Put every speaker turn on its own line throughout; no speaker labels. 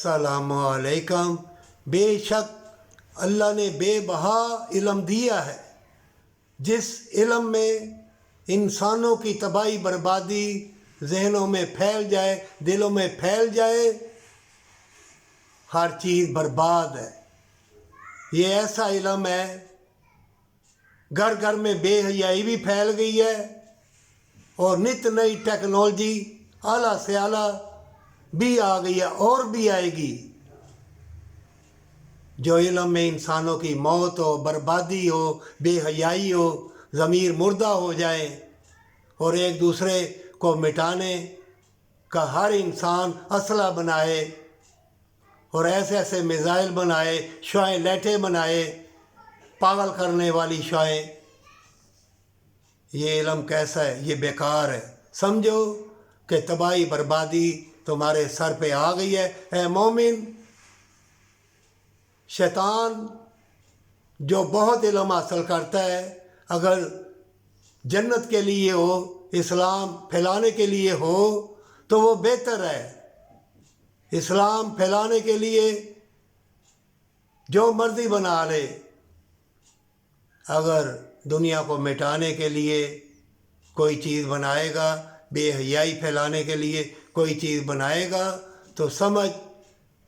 السلام علیکم۔ بے شک اللہ نے بے بہا علم دیا ہے، جس علم میں انسانوں کی تباہی بربادی ذہنوں میں پھیل جائے، دلوں میں پھیل جائے، ہر چیز برباد ہے۔ یہ ایسا علم ہے، گھر گھر میں بے حیائی بھی پھیل گئی ہے، اور نت نئی ٹیکنالوجی اعلیٰ سے اعلیٰ بھی آ گئی ہے اور بھی آئے گی۔ جو علم میں انسانوں کی موت ہو، بربادی ہو، بے حیائی ہو، ضمیر مردہ ہو جائے، اور ایک دوسرے کو مٹانے کا ہر انسان اسلحہ بنائے، اور ایسے ایسے میزائل بنائے، شعاع لائٹیں بنائے، پاگل کرنے والی شعاعیں۔ یہ علم کیسا ہے؟ یہ بیکار ہے۔ سمجھو کہ تباہی بربادی تمہارے سر پہ آ گئی ہے۔ اے مومن، شیطان جو بہت علم حاصل کرتا ہے، اگر جنت کے لیے ہو، اسلام پھیلانے کے لیے ہو تو وہ بہتر ہے۔ اسلام پھیلانے کے لیے جو مرضی بنا لے، اگر دنیا کو مٹانے کے لیے کوئی چیز بنائے گا، بے حیائی پھیلانے کے لیے کوئی چیز بنائے گا، تو سمجھ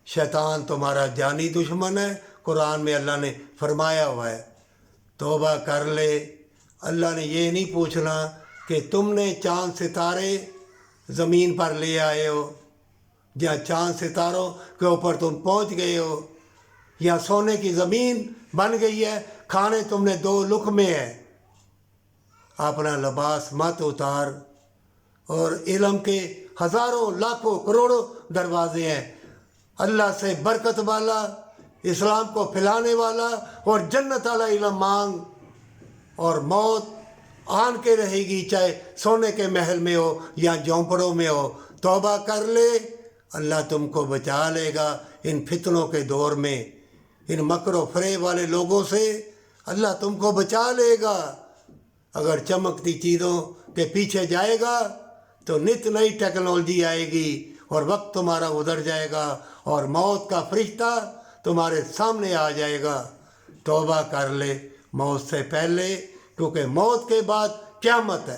شیطان تمہارا جانی دشمن ہے۔ قرآن میں اللہ نے فرمایا ہوا ہے، توبہ کر لے۔ اللہ نے یہ نہیں پوچھنا کہ تم نے چاند ستارے زمین پر لے آئے ہو، یا چاند ستاروں کے اوپر تم پہنچ گئے ہو، یا سونے کی زمین بن گئی ہے، کھانے تم نے 2 لقمے ہیں۔ اپنا لباس مت اتار، اور علم کے ہزاروں لاکھوں کروڑوں دروازے ہیں۔ اللہ سے برکت والا، اسلام کو پھیلانے والا اور جنت والا علم مانگ، اور موت آن کے رہے گی، چاہے سونے کے محل میں ہو یا جھونپڑوں میں ہو۔ توبہ کر لے، اللہ تم کو بچا لے گا ان فتنوں کے دور میں، ان مکر و فریب والے لوگوں سے اللہ تم کو بچا لے گا۔ اگر چمکتی چیزوں کے پیچھے جائے گا تو نت نئی ٹیکنالوجی آئے گی، اور وقت تمہارا گزر جائے گا، اور موت کا فرشتہ تمہارے سامنے آ جائے گا۔ توبہ کر لے موت سے پہلے، کیونکہ موت کے بعد قیامت ہے۔